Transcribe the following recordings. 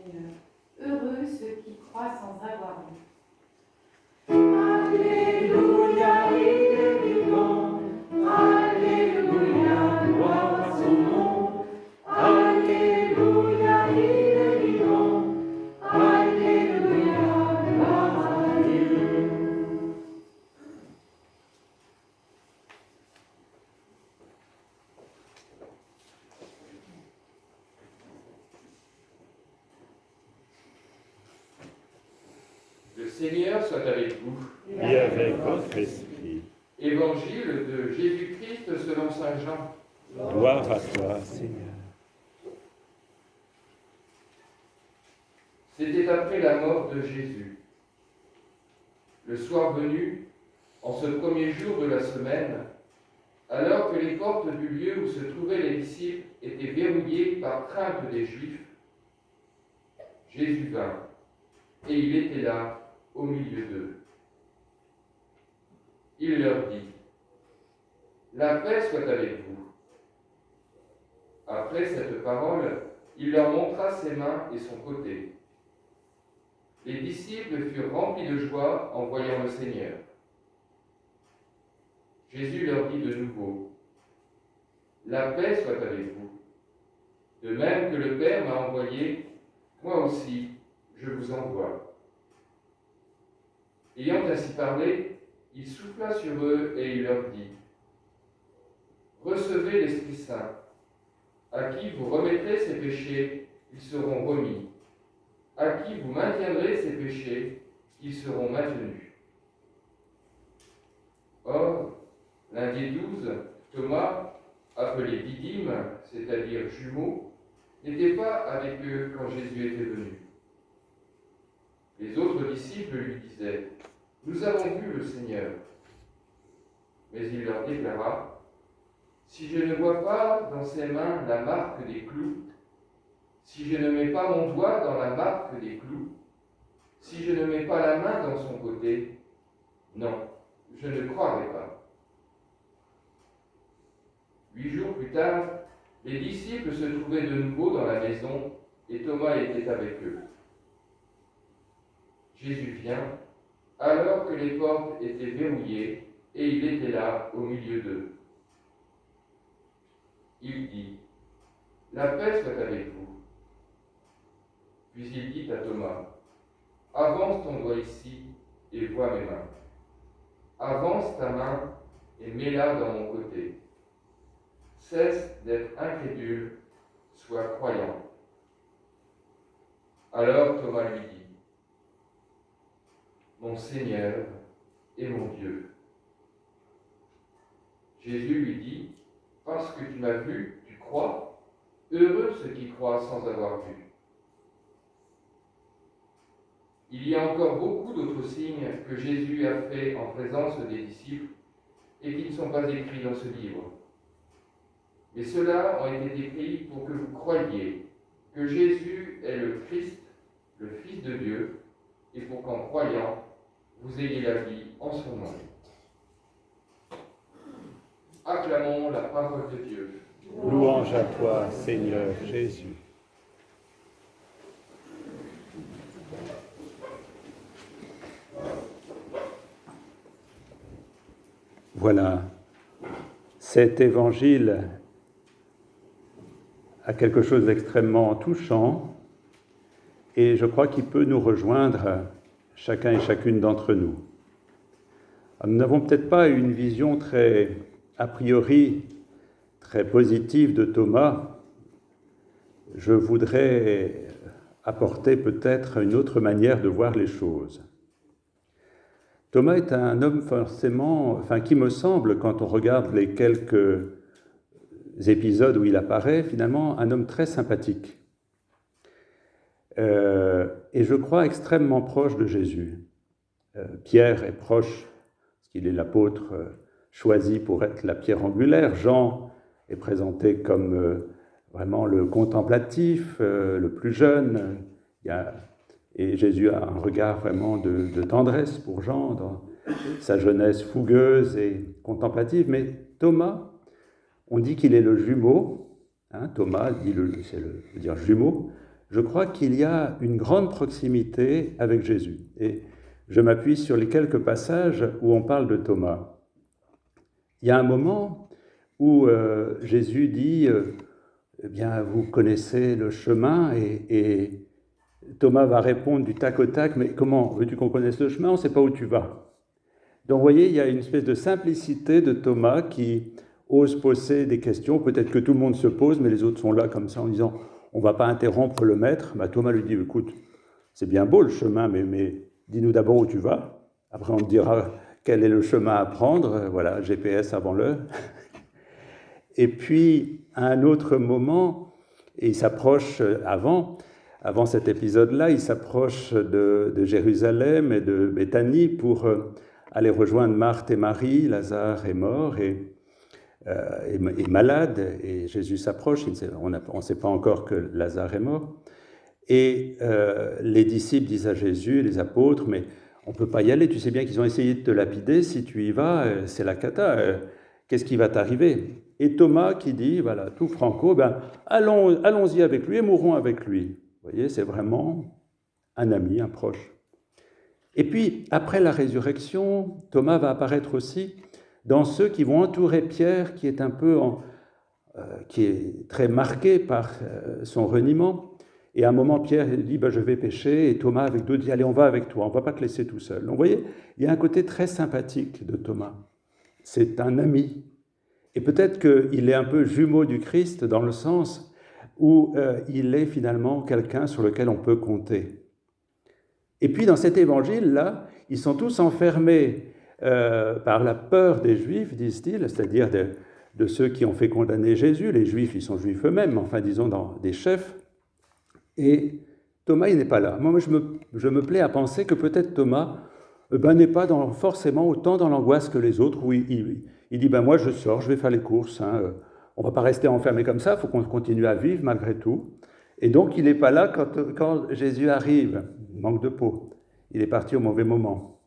Seigneur. Heureux ceux qui croient sans avoir vu. Alléluia, il est vivant. Alléluia, gloire à son nom. Alléluia, il est vivant. Alléluia, gloire à Dieu. Le Seigneur soit avec vous. Et avec votre esprit. Évangile de Jésus-Christ selon saint Jean. Gloire à toi, Seigneur. C'était après la mort de Jésus. Le soir venu, en ce premier jour de la semaine, alors que les portes du lieu où se trouvaient les disciples étaient verrouillées par crainte des Juifs, Jésus vint, et il était là, au milieu d'eux. Il leur dit : « La paix soit avec vous. » Après cette parole, il leur montra ses mains et son côté. Les disciples furent remplis de joie en voyant le Seigneur. Jésus leur dit de nouveau : « La paix soit avec vous. De même que le Père m'a envoyé, moi aussi je vous envoie. » Ayant ainsi parlé, il souffla sur eux et il leur dit : « Recevez l'Esprit Saint. À qui vous remettrez ses péchés, ils seront remis. À qui vous maintiendrez ses péchés, ils seront maintenus. » Or, l'un des 12, Thomas, appelé Didyme, c'est-à-dire jumeau, n'était pas avec eux quand Jésus était venu. Les autres disciples lui disaient : « Nous avons vu le Seigneur. » Mais il leur déclara : « Si je ne vois pas dans ses mains la marque des clous, si je ne mets pas mon doigt dans la marque des clous, si je ne mets pas la main dans son côté, non, je ne croirai pas. » 8 jours plus tard, les disciples se trouvaient de nouveau dans la maison et Thomas était avec eux. Jésus vient, alors que les portes étaient verrouillées, et il était là au milieu d'eux. Il dit : « La paix soit avec vous. » Puis il dit à Thomas : « Avance ton doigt ici et vois mes mains. Avance ta main et mets-la dans mon côté. Cesse d'être incrédule, sois croyant. » Alors Thomas lui dit : « Mon Seigneur et mon Dieu. » Jésus lui dit : « Parce que tu m'as vu, tu crois. Heureux ceux qui croient sans avoir vu. » Il y a encore beaucoup d'autres signes que Jésus a faits en présence des disciples et qui ne sont pas écrits dans ce livre. Mais ceux-là ont été écrits pour que vous croyiez que Jésus est le Christ, le Fils de Dieu, et pour qu'en croyant, vous ayez la vie en son nom. Acclamons la parole de Dieu. Louange à toi, Seigneur Jésus. Voilà, cet évangile a quelque chose d'extrêmement touchant et je crois qu'il peut nous rejoindre, chacun et chacune d'entre nous. Nous n'avons peut-être pas une vision très, a priori, très positive de Thomas. Je voudrais apporter peut-être une autre manière de voir les choses. Thomas est un homme qui me semble, quand on regarde les quelques épisodes où il apparaît, finalement, un homme très sympathique. Et je crois extrêmement proche de Jésus. Pierre est proche, parce qu'il est l'apôtre choisi pour être la pierre angulaire. Jean est présenté comme vraiment le contemplatif, le plus jeune. Et Jésus a un regard vraiment de tendresse pour Jean dans sa jeunesse fougueuse et contemplative. Mais Thomas, on dit qu'il est le jumeau. Thomas veut dire jumeau. je crois qu'il y a une grande proximité avec Jésus. Et je m'appuie sur les quelques passages où on parle de Thomas. Il y a un moment où Jésus dit eh bien, vous connaissez le chemin, et Thomas va répondre du tac au tac, mais comment veux-tu qu'on connaisse le chemin? On ne sait pas où tu vas. Donc, vous voyez, il y a une espèce de simplicité de Thomas qui ose poser des questions, peut-être que tout le monde se pose, mais les autres sont là comme ça en disant, on ne va pas interrompre le maître. Bah, Thomas lui dit, écoute, c'est bien beau le chemin, mais dis-nous d'abord où tu vas. Après, on te dira quel est le chemin à prendre. Voilà, GPS avant l'heure. Et puis, à un autre moment, et il s'approche avant cet épisode-là, il s'approche de Jérusalem et de Béthanie pour aller rejoindre Marthe et Marie. Lazare est mort et malade, et Jésus s'approche. On ne sait pas encore que Lazare est mort. Et les disciples disent à Jésus, les apôtres, mais on ne peut pas y aller, tu sais bien qu'ils ont essayé de te lapider, si tu y vas, c'est la cata, qu'est-ce qui va t'arriver? Et Thomas qui dit, voilà, tout franco, ben, allons-y avec lui et mourrons avec lui. Vous voyez, c'est vraiment un ami, un proche. Et puis, après la résurrection, Thomas va apparaître aussi dans ceux qui vont entourer Pierre, qui est un peu, qui est très marqué par son reniement. Et à un moment, Pierre dit, je vais pêcher, et Thomas avec d'autres dit, allez, on va avec toi, on ne va pas te laisser tout seul. Donc, vous voyez, il y a un côté très sympathique de Thomas. C'est un ami. Et peut-être qu'il est un peu jumeau du Christ dans le sens où il est finalement quelqu'un sur lequel on peut compter. Et puis dans cet évangile-là, ils sont tous enfermés par la peur des Juifs, disent-ils, c'est-à-dire de ceux qui ont fait condamner Jésus. Les Juifs, ils sont Juifs eux-mêmes, enfin disons des chefs. Et Thomas, il n'est pas là. Moi, je me plais à penser que peut-être Thomas n'est pas forcément autant dans l'angoisse que les autres, où il dit, moi je sors, je vais faire les courses, on ne va pas rester enfermé comme ça, il faut qu'on continue à vivre malgré tout. Et donc il n'est pas là quand Jésus arrive, il manque de peau, il est parti au mauvais moment.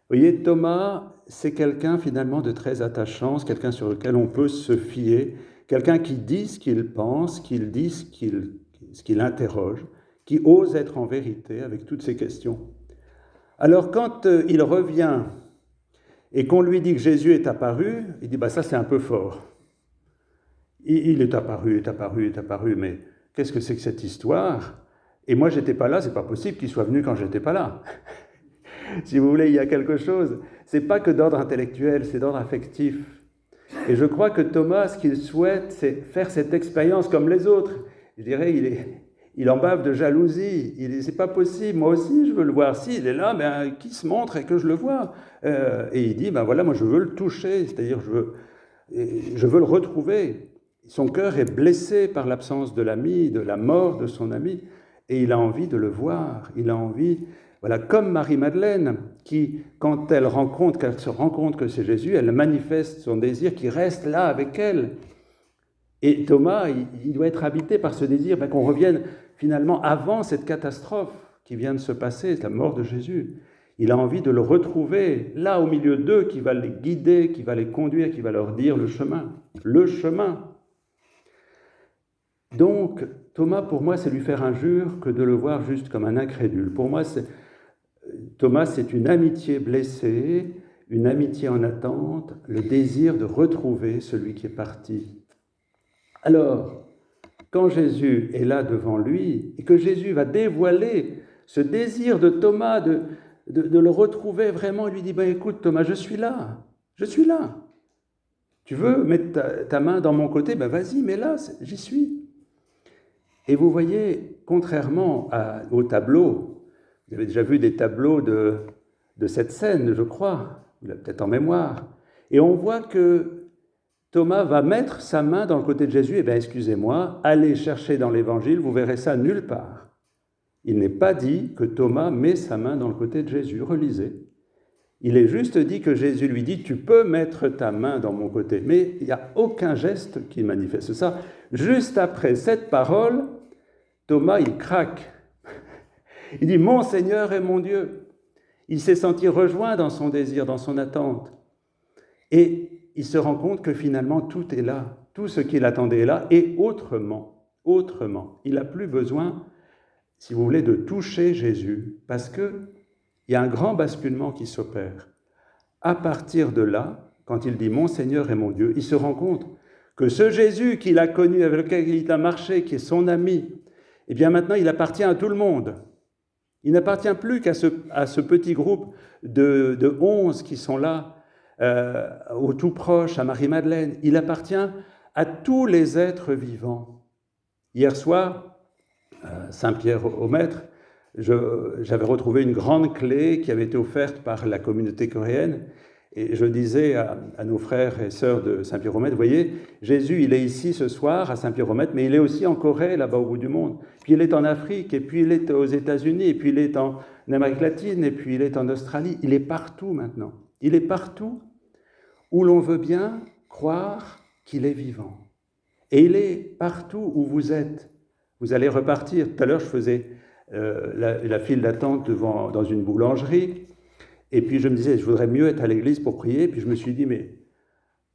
Vous voyez, Thomas, c'est quelqu'un finalement de très attachant, c'est quelqu'un sur lequel on peut se fier, quelqu'un qui dit ce qu'il pense, qu'il dit ce qu'il interroge, qui ose être en vérité avec toutes ces questions. Alors quand il revient et qu'on lui dit que Jésus est apparu, il dit ça c'est un peu fort. Il est apparu, mais qu'est-ce que c'est que cette histoire? Et moi j'étais pas là, c'est pas possible qu'il soit venu quand j'étais pas là. Si vous voulez, il y a quelque chose, c'est pas que d'ordre intellectuel, c'est d'ordre affectif. Et je crois que Thomas, ce qu'il souhaite, c'est faire cette expérience comme les autres. Je dirais, il en bave de jalousie. Il dit, c'est pas possible, moi aussi je veux le voir. Si, il est là, qu'il se montre et que je le vois. Et il dit, voilà, moi je veux le toucher, c'est-à-dire je veux le retrouver. Son cœur est blessé par l'absence de l'ami, de la mort de son ami, et il a envie de le voir. Il a envie, voilà, comme Marie-Madeleine, qui, quand elle se rend compte que c'est Jésus, elle manifeste son désir qui reste là avec elle. Et Thomas, il doit être habité par ce désir qu'on revienne finalement avant cette catastrophe qui vient de se passer, la mort de Jésus. Il a envie de le retrouver là au milieu d'eux, qui va les guider, qui va les conduire, qui va leur dire le chemin. Le chemin. Donc, Thomas, pour moi, c'est lui faire injure que de le voir juste comme un incrédule. Pour moi, Thomas, c'est une amitié blessée, une amitié en attente, le désir de retrouver celui qui est parti. Alors, quand Jésus est là devant lui, et que Jésus va dévoiler ce désir de Thomas de le retrouver vraiment, il lui dit, écoute Thomas, je suis là. Tu veux mettre ta main dans mon côté? Vas-y, mais là, j'y suis. Et vous voyez, contrairement au tableau, vous avez déjà vu des tableaux de cette scène, je crois, vous l'avez peut-être en mémoire, et on voit que Thomas va mettre sa main dans le côté de Jésus. Excusez-moi, allez chercher dans l'Évangile, vous verrez ça nulle part. Il n'est pas dit que Thomas met sa main dans le côté de Jésus. Relisez. Il est juste dit que Jésus lui dit, tu peux mettre ta main dans mon côté. Mais il n'y a aucun geste qui manifeste ça. Juste après cette parole, Thomas, il craque. Il dit, mon Seigneur et mon Dieu. Il s'est senti rejoint dans son désir, dans son attente. Et il se rend compte que finalement, tout est là. Tout ce qu'il attendait est là, et autrement. autrement. Il n'a plus besoin, si vous voulez, de toucher Jésus, parce qu'il y a un grand basculement qui s'opère. À partir de là, quand il dit « Mon Seigneur et mon Dieu », il se rend compte que ce Jésus qu'il a connu, avec lequel il a marché, qui est son ami, eh bien maintenant il appartient à tout le monde. Il n'appartient plus qu'à ce petit groupe de 11 qui sont là, au tout proche, à Marie-Madeleine. Il appartient à tous les êtres vivants. Hier soir, Saint-Pierre-au-Maître, j'avais retrouvé une grande clé qui avait été offerte par la communauté coréenne. Et je disais à nos frères et sœurs de Saint-Pierre-au-Maître, vous voyez, Jésus, il est ici ce soir à Saint-Pierre-au-Maître, mais il est aussi en Corée, là-bas au bout du monde. Puis il est en Afrique, et puis il est aux États-Unis, et puis il est en Amérique latine, et puis il est en Australie. Il est partout maintenant. Il est partout où l'on veut bien croire qu'il est vivant. Et il est partout où vous êtes. Vous allez repartir. Tout à l'heure, je faisais la file d'attente dans une boulangerie. Et puis je me disais, je voudrais mieux être à l'église pour prier. Puis je me suis dit, mais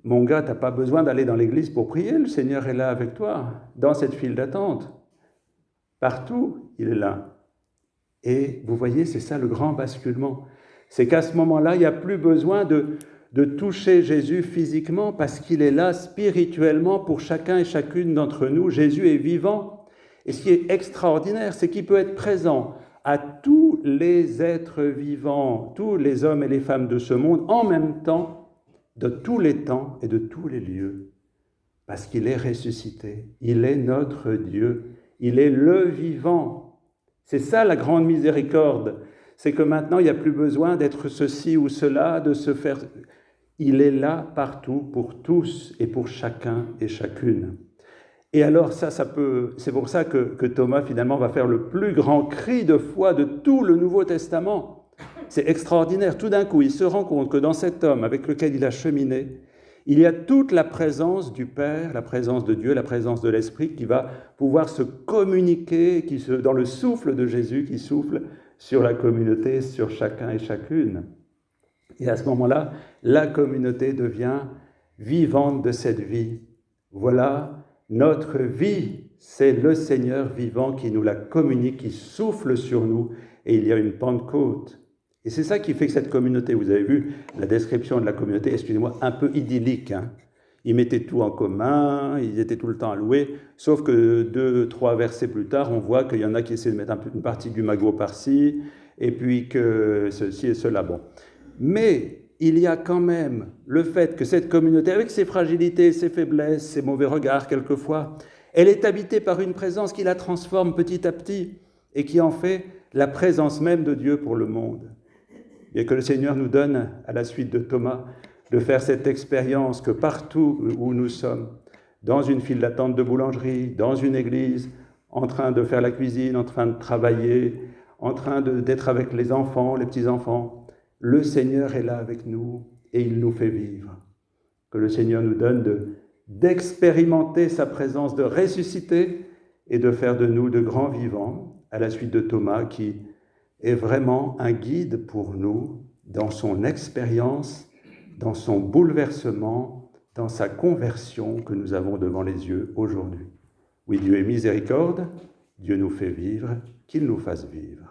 mon gars, tu n'as pas besoin d'aller dans l'église pour prier. Le Seigneur est là avec toi, dans cette file d'attente. Partout, il est là. Et vous voyez, c'est ça le grand basculement. C'est qu'à ce moment-là, il n'y a plus besoin de toucher Jésus physiquement parce qu'il est là spirituellement pour chacun et chacune d'entre nous. Jésus est vivant. Et ce qui est extraordinaire, c'est qu'il peut être présent à tous les êtres vivants, tous les hommes et les femmes de ce monde, en même temps, de tous les temps et de tous les lieux, parce qu'il est ressuscité. Il est notre Dieu. Il est le vivant. C'est ça la grande miséricorde. C'est que maintenant, il n'y a plus besoin d'être ceci ou cela, de se faire... Il est là partout, pour tous et pour chacun et chacune. Et alors c'est pour ça que Thomas finalement va faire le plus grand cri de foi de tout le Nouveau Testament. C'est extraordinaire. Tout d'un coup, il se rend compte que dans cet homme avec lequel il a cheminé, il y a toute la présence du Père, la présence de Dieu, la présence de l'Esprit qui va pouvoir se communiquer dans le souffle de Jésus qui souffle sur la communauté, sur chacun et chacune. Et à ce moment-là, la communauté devient vivante de cette vie. Voilà. Notre vie, c'est le Seigneur vivant qui nous la communique, qui souffle sur nous, et il y a une Pentecôte. Et c'est ça qui fait que cette communauté, vous avez vu la description de la communauté, excusez-moi, un peu idyllique. Ils mettaient tout en commun, ils étaient tout le temps à louer, sauf que 2-3 versets plus tard, on voit qu'il y en a qui essaient de mettre une partie du magot par-ci, et puis que ceci et cela. Bon. Mais il y a quand même le fait que cette communauté, avec ses fragilités, ses faiblesses, ses mauvais regards quelquefois, elle est habitée par une présence qui la transforme petit à petit et qui en fait la présence même de Dieu pour le monde. Et que le Seigneur nous donne, à la suite de Thomas, de faire cette expérience que partout où nous sommes, dans une file d'attente de boulangerie, dans une église, en train de faire la cuisine, en train de travailler, en train d'être avec les enfants, les petits-enfants, le Seigneur est là avec nous et il nous fait vivre. Que le Seigneur nous donne d'expérimenter sa présence, de ressusciter et de faire de nous de grands vivants, à la suite de Thomas qui est vraiment un guide pour nous dans son expérience, dans son bouleversement, dans sa conversion que nous avons devant les yeux aujourd'hui. Oui, Dieu est miséricorde, Dieu nous fait vivre, qu'il nous fasse vivre.